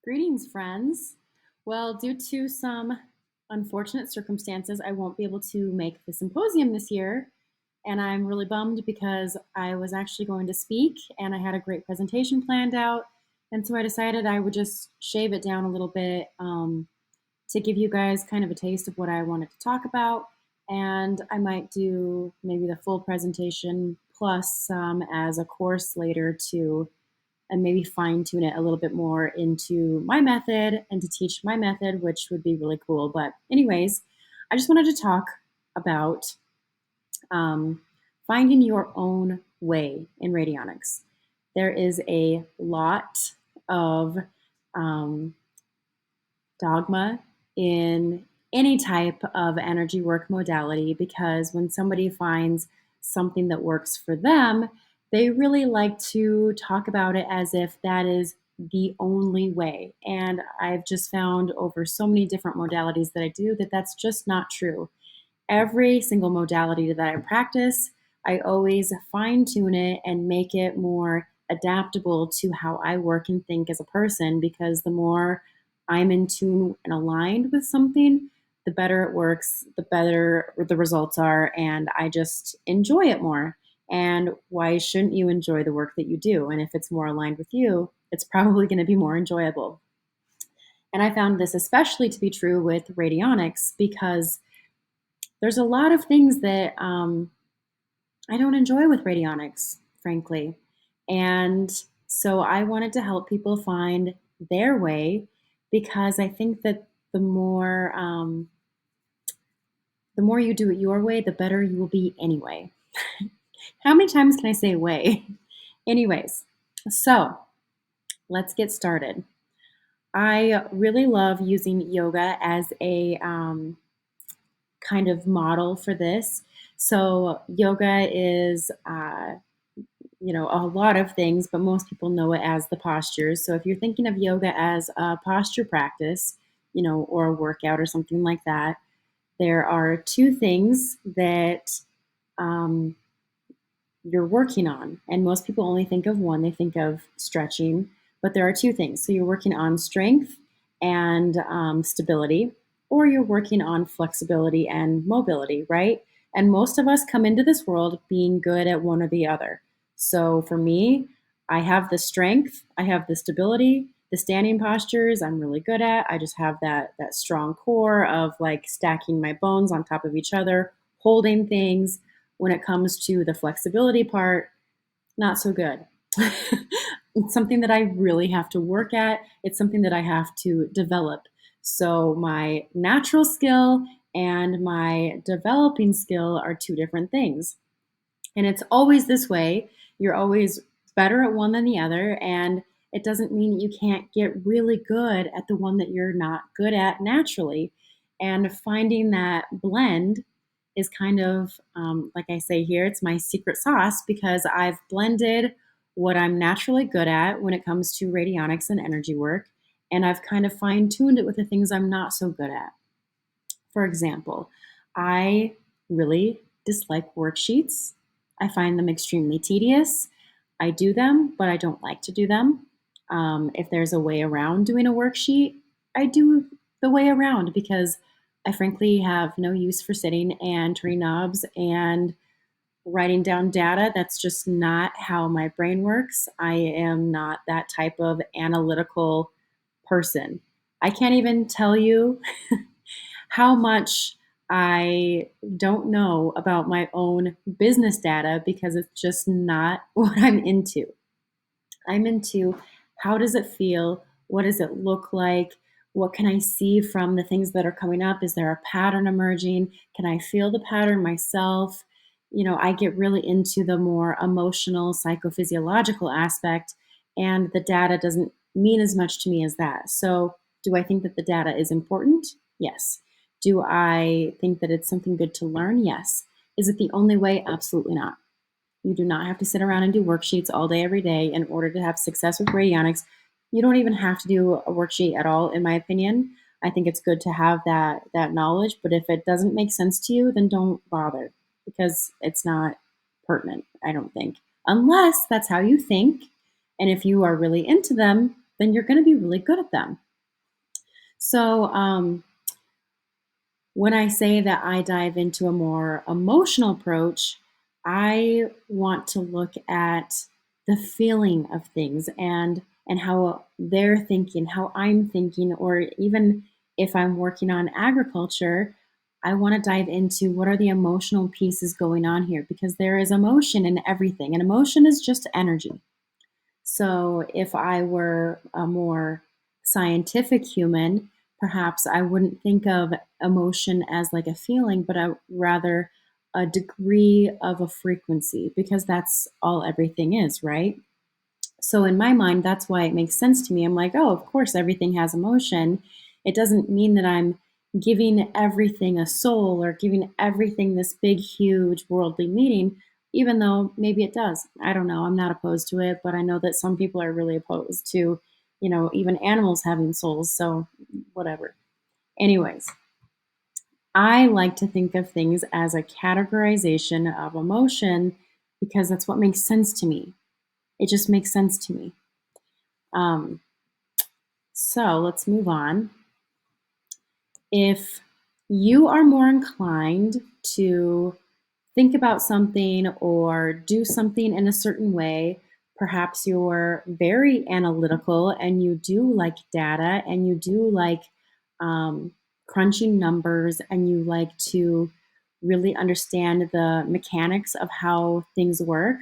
Greetings, friends. Well, due to some unfortunate circumstances, I won't be able to make the symposium this year. And I'm really bummed because I was actually going to speak and I had a great presentation planned out. And so I decided I would just shave it down a little bit to give you guys kind of a taste of what I wanted to talk about. And I might do maybe the full presentation plus some as a course later to and maybe fine tune it a little bit more into my method and to teach my method, which would be really cool. But, anyways, I just wanted to talk about um, finding your own way in radionics. There is a lot of um, dogma in any type of energy work modality because when somebody finds something that works for them, they really like to talk about it as if that is the only way. And I've just found over so many different modalities that I do that that's just not true. Every single modality that I practice, I always fine tune it and make it more adaptable to how I work and think as a person because the more I'm in tune and aligned with something, the better it works, the better the results are, and I just enjoy it more. And why shouldn't you enjoy the work that you do? And if it's more aligned with you, it's probably going to be more enjoyable. And I found this especially to be true with radionics because there's a lot of things that I don't enjoy with radionics, frankly. And so I wanted to help people find their way because I think that the more you do it your way, the better you will be anyway. How many times can I say way? Anyways, so let's get started. I really love using yoga as a kind of model for this. So yoga is, a lot of things, but most people know it as the postures. So if you're thinking of yoga as a posture practice, or a workout or something like that, there are two things that um, you're working on. And most people only think of one, they think of stretching, but there are two things. So you're working on strength and stability, or you're working on flexibility and mobility, right? And most of us come into this world being good at one or the other. So for me, I have the strength, I have the stability, the standing postures I'm really good at. I just have that strong core of like stacking my bones on top of each other, holding things. When it comes to the flexibility part, not so good. It's something that I really have to work at. It's something that I have to develop. So my natural skill and my developing skill are two different things. And it's always this way. You're always better at one than the other. And it doesn't mean that you can't get really good at the one that you're not good at naturally. And finding that blend is kind of, like I say here, it's my secret sauce because I've blended what I'm naturally good at when it comes to radionics and energy work. And I've kind of fine tuned it with the things I'm not so good at. For example, I really dislike worksheets. I find them extremely tedious. I do them, but I don't like to do them. If there's a way around doing a worksheet, I do the way around because I frankly have no use for sitting and turning knobs and writing down data. That's just not how my brain works. I am not that type of analytical person. I can't even tell you how much I don't know about my own business data because it's just not what I'm into. I'm into how does it feel? What does it look like? What can I see from the things that are coming up? Is there a pattern emerging? Can I feel the pattern myself? I get really into the more emotional, psychophysiological aspect, and the data doesn't mean as much to me as that. So, do I think that the data is important? Yes. Do I think that it's something good to learn? Yes. Is it the only way? Absolutely not. You do not have to sit around and do worksheets all day, every day in order to have success with radionics. You don't even have to do a worksheet at all, in my opinion. I think it's good to have that knowledge, but if it doesn't make sense to you, then don't bother because it's not pertinent, I don't think. Unless that's how you think. And if you are really into them, then you're going to be really good at them. So, when I say that I dive into a more emotional approach, I want to look at the feeling of things and how they're thinking, how I'm thinking, or even if I'm working on agriculture, I want to dive into what are the emotional pieces going on here because there is emotion in everything, and emotion is just energy. So if I were a more scientific human, perhaps I wouldn't think of emotion as like a feeling, but rather a degree of a frequency because that's all everything is, right? So in my mind, that's why it makes sense to me. I'm like, oh, of course, everything has emotion. It doesn't mean that I'm giving everything a soul or giving everything this big, huge worldly meaning, even though maybe it does. I don't know. I'm not opposed to it, but I know that some people are really opposed to, even animals having souls. So whatever. Anyways, I like to think of things as a categorization of emotion because that's what makes sense to me. It just makes sense to me. Um, So let's move on. If you are more inclined to think about something or do something in a certain way, perhaps you're very analytical and you do like data and you do like um, crunching numbers and you like to really understand the mechanics of how things work.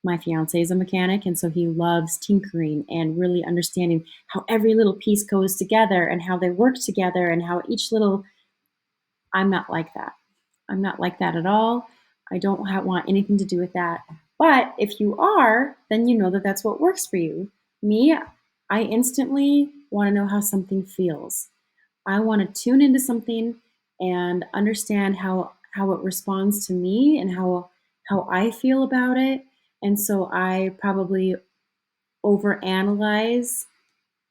My fiance is a mechanic, and so he loves tinkering and really understanding how every little piece goes together and how they work together and how each little. I'm not like that. I'm not like that at all. I don't want anything to do with that. But if you are, then you know that that's what works for you. Me, I instantly want to know how something feels. I want to tune into something and understand how it responds to me and how I feel about it. And so I probably overanalyze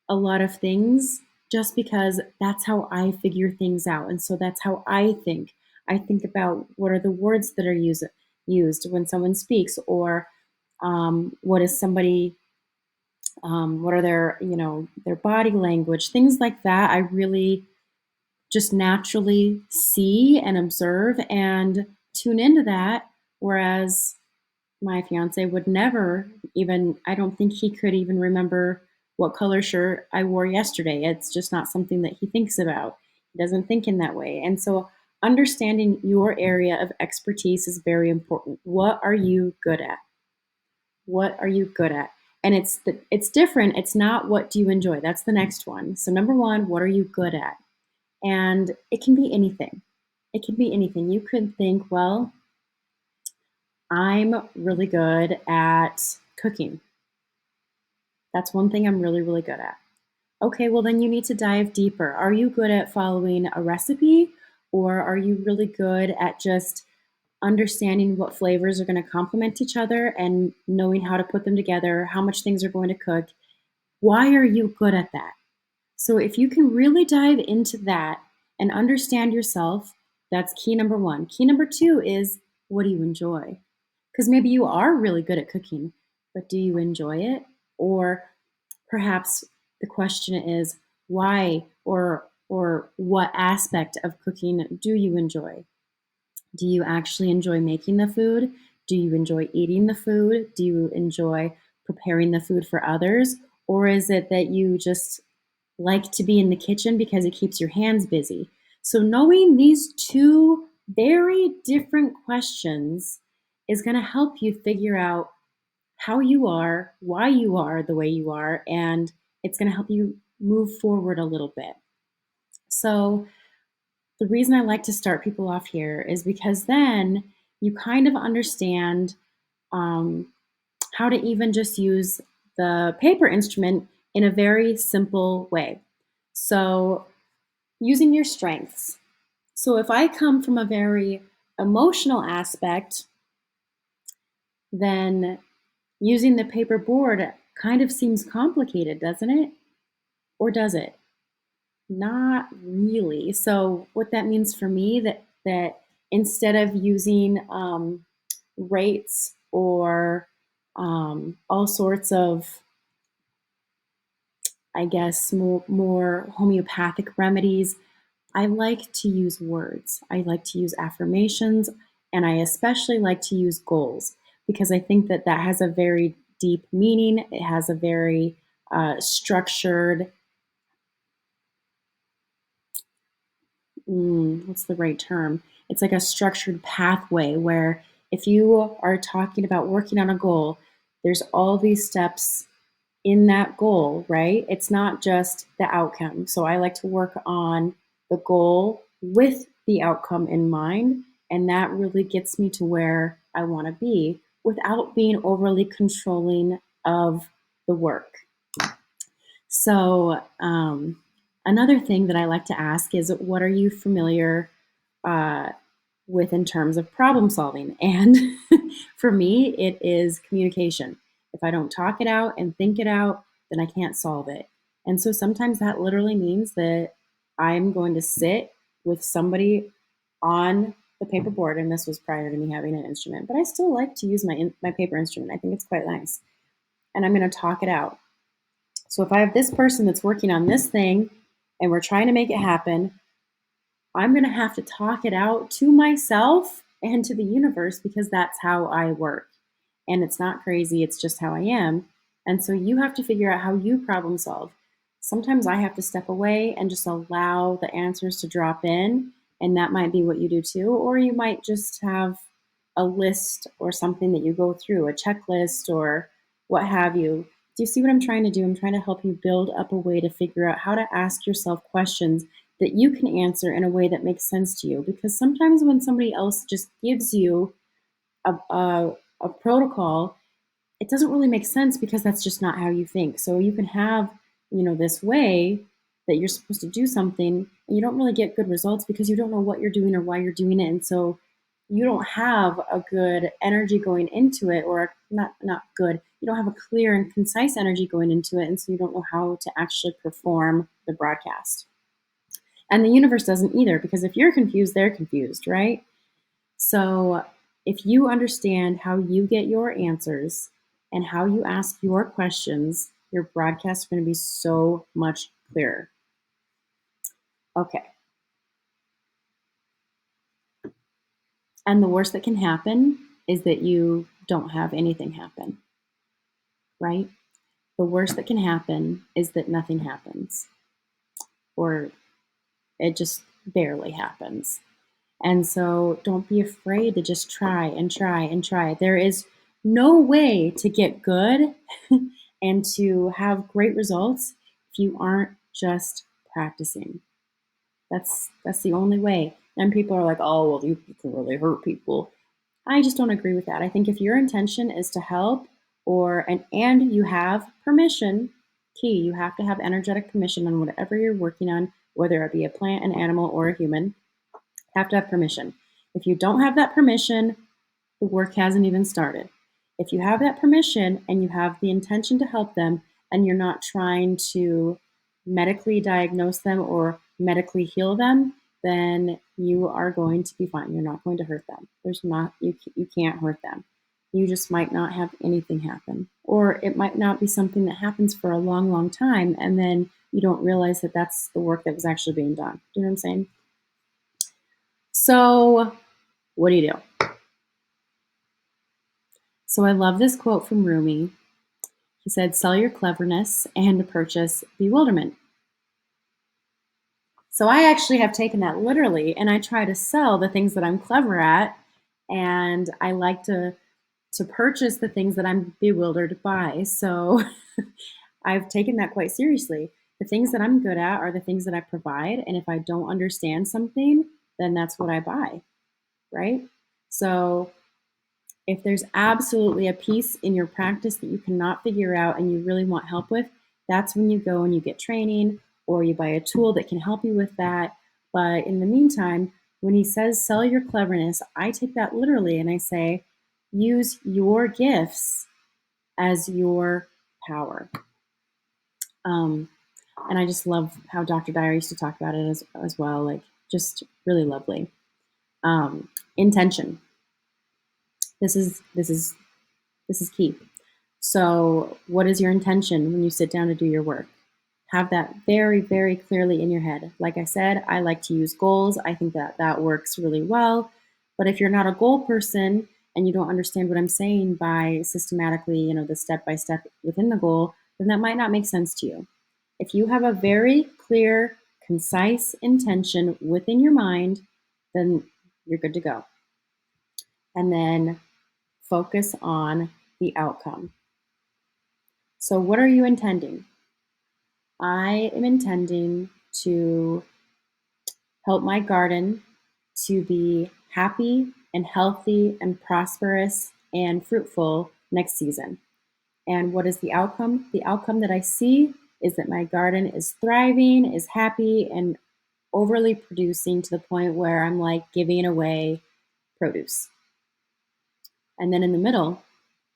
a lot of things just because that's how I figure things out. And so that's how I think. I think about what are the words that are used when someone speaks, or what is somebody, what are their body language, things like that. I really just naturally see and observe and tune into that. Whereas my fiance would never even, I don't think he could even remember what color shirt I wore yesterday. It's just not something that he thinks about. He doesn't think in that way. And so understanding your area of expertise is very important. What are you good at? What are you good at? And it's different. It's not what do you enjoy. That's the next one. So number one, what are you good at? And it can be anything. It can be anything. You could think, well, I'm really good at cooking. That's one thing I'm really, really good at. Okay, well, then you need to dive deeper. Are you good at following a recipe, or are you really good at just understanding what flavors are going to complement each other and knowing how to put them together, how much things are going to cook? Why are you good at that? So, if you can really dive into that and understand yourself, that's key number one. Key number two is what do you enjoy? Because maybe you are really good at cooking, but do you enjoy it? Or perhaps the question is why or what aspect of cooking do you enjoy? Do you actually enjoy making the food? Do you enjoy eating the food? Do you enjoy preparing the food for others? Or is it that you just like to be in the kitchen because it keeps your hands busy? So, knowing these two very different questions is going to help you figure out how you are, why you are the way you are, and it's going to help you move forward a little bit. So, the reason I like to start people off here is because then you kind of understand um, how to even just use the paper instrument in a very simple way. So, using your strengths. So, if I come from a very emotional aspect, then using the paper board kind of seems complicated, doesn't it? Or does it? Not really. So what that means for me that instead of using rates or all sorts of I guess, more homeopathic remedies, I like to use words. I like to use affirmations, and I especially like to use goals because I think that that has a very deep meaning. It has a very structured, what's the right term? It's like a structured pathway where if you are talking about working on a goal, there's all these steps in that goal, right? It's not just the outcome. So I like to work on the goal with the outcome in mind. And that really gets me to where I want to be without being overly controlling of the work. So, another thing that I like to ask is what are you familiar uh, with in terms of problem solving? And for me, it is communication. If I don't talk it out and think it out, then I can't solve it. And so sometimes that literally means that I'm going to sit with somebody on the paper board, and this was prior to me having an instrument, but I still like to use my paper instrument. I think it's quite nice. And I'm going to talk it out. So if I have this person that's working on this thing and we're trying to make it happen, I'm going to have to talk it out to myself and to the universe because that's how I work. And it's not crazy, it's just how I am. And so you have to figure out how you problem solve. Sometimes I have to step away and just allow the answers to drop in. And that might be what you do too. Or you might just have a list or something that you go through, a checklist or what have you. Do you see what I'm trying to do? I'm trying to help you build up a way to figure out how to ask yourself questions that you can answer in a way that makes sense to you. Because sometimes when somebody else just gives you a protocol, it doesn't really make sense because that's just not how you think. So you can have, this way that you're supposed to do something and you don't really get good results because you don't know what you're doing or why you're doing it. And so you don't have a good energy going into it, or not good. You don't have a clear and concise energy going into it. And so you don't know how to actually perform the broadcast. And the universe doesn't either, because if you're confused, they're confused, right? So if you understand how you get your answers and how you ask your questions, your broadcast is going to be so much clearer. Okay. And the worst that can happen is that you don't have anything happen, right? The worst that can happen is that nothing happens, or it just barely happens. And so don't be afraid to just try and try and try. There is no way to get good and to have great results if you aren't just practicing. That's the only way. And people are like, oh, well, you can really hurt people. I just don't agree with that. I think if your intention is to help and you have permission, key, you have to have energetic permission on whatever you're working on, whether it be a plant, an animal, or a human, have to have permission. If you don't have that permission, the work hasn't even started. If you have that permission and you have the intention to help them and you're not trying to medically diagnose them or medically heal them, then you are going to be fine. You're not going to hurt them. You can't hurt them. You just might not have anything happen. Or it might not be something that happens for a long, long time, and then you don't realize that that's the work that was actually being done. Do you know what I'm saying? So, what do you do? So, I love this quote from Rumi. He said, sell your cleverness and purchase bewilderment. So, I actually have taken that literally and I try to sell the things that I'm clever at, and I like to purchase the things that I'm bewildered by. So, I've taken that quite seriously. The things that I'm good at are the things that I provide, and if I don't understand something, then that's what I buy, right? So, if there's absolutely a piece in your practice that you cannot figure out and you really want help with, that's when you go and you get training or you buy a tool that can help you with that. But in the meantime, when he says sell your cleverness, I take that literally and I say use your gifts as your power. And I just love how Dr. Dyer used to talk about it as well, like just really lovely. Intention. This is key. So, what is your intention when you sit down to do your work? have that very, very clearly in your head. Like I said, I like to use goals. I think that that works really well. But if you're not a goal person and you don't understand what I'm saying by systematically, the step by step within the goal, then that might not make sense to you. If you have a very clear, concise intention within your mind, then you're good to go. And then focus on the outcome. So, what are you intending? I am intending to help my garden to be happy and healthy and prosperous and fruitful next season. And what is the outcome? The outcome that I see is that my garden is thriving, is happy, and overly producing to the point where I'm like giving away produce. And then in the middle,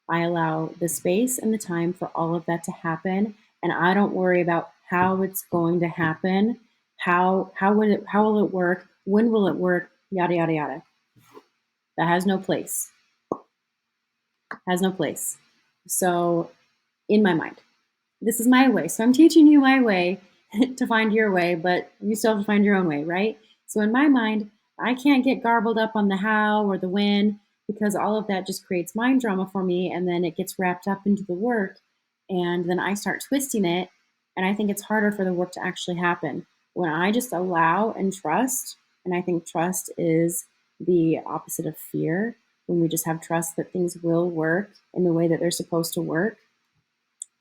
I allow the space and the time for all of that to happen, and I don't worry about how it's going to happen, how will it work, when will it work, yada yada yada. That has no place. Has no place. So in my mind, this is my way. So I'm teaching you my way to find your way, but you still have to find your own way, right? So in my mind, I can't get garbled up on the how or the when because all of that just creates mind drama for me and then it gets wrapped up into the work and then I start twisting it and I think it's harder for the work to actually happen. When I just allow and trust, and I think trust is the opposite of fear, when we just have trust that things will work in the way that they're supposed to work,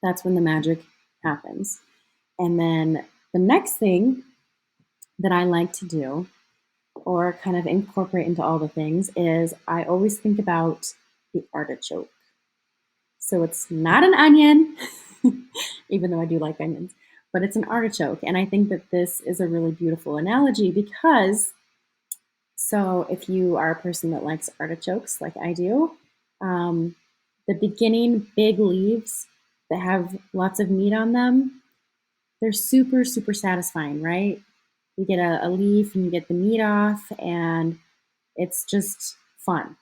that's when the magic happens. And then the next thing that I like to do, or kind of incorporate into all the things, is I always think about the artichoke. So it's not an onion, even though I do like onions, but it's an artichoke. And I think that this is a really beautiful analogy because, so if you are a person that likes artichokes like I do, the beginning big leaves that have lots of meat on them, they're super, super satisfying, right? You get a leaf and you get the meat off, and it's just fun.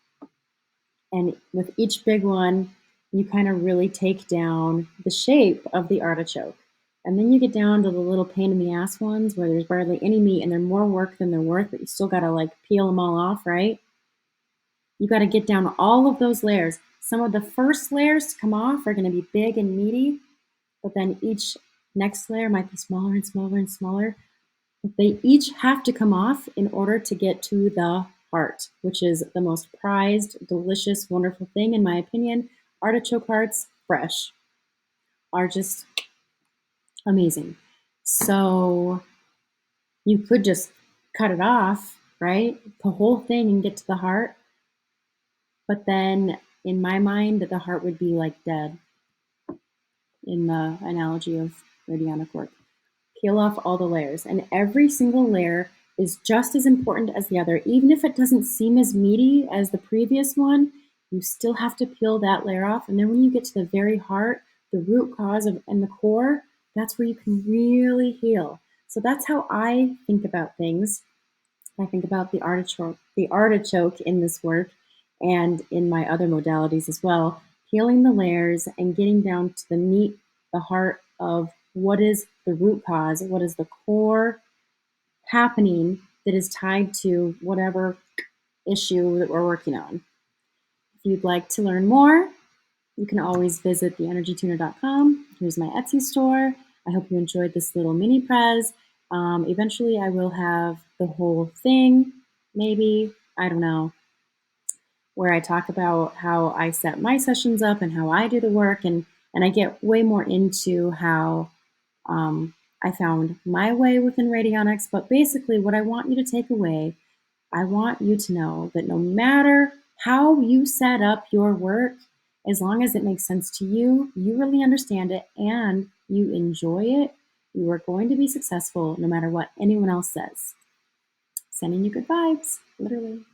And with each big one, you kind of really take down the shape of the artichoke. And then you get down to the little pain in the ass ones where there's barely any meat and they're more work than they're worth, but you still got to like peel them all off, right? You got to get down all of those layers. Some of the first layers to come off are going to be big and meaty, but then each next layer might be smaller and smaller and smaller. But they each have to come off in order to get to the heart, which is the most prized, delicious, wonderful thing, in my opinion. Artichoke hearts, fresh, are just amazing. So you could just cut it off, right? The whole thing and get to the heart. But then in my mind, the heart would be like dead in the analogy of radionic work. Peel off all the layers, and every single layer is just as important as the other. Even if it doesn't seem as meaty as the previous one, you still have to peel that layer off. And then when you get to the very heart, the root cause of and the core, that's where you can really heal. So that's how I think about things. I think about the artichoke in this work and in my other modalities as well, peeling the layers and getting down to the meat, the heart of what is the root cause, what is the core happening that is tied to whatever issue that we're working on. If you'd like to learn more, you can always visit theenergytuner.com. Here's my Etsy store. I hope you enjoyed this little mini prez. Eventually, I will have the whole thing, maybe, I don't know, where I talk about how I set my sessions up and how I do the work, and I get way more into how I found my way within radionics. But basically, what I want you to take away, I want you to know that no matter how you set up your work, as long as it makes sense to you, you really understand it, and you enjoy it, you are going to be successful no matter what anyone else says. Sending you good vibes, literally.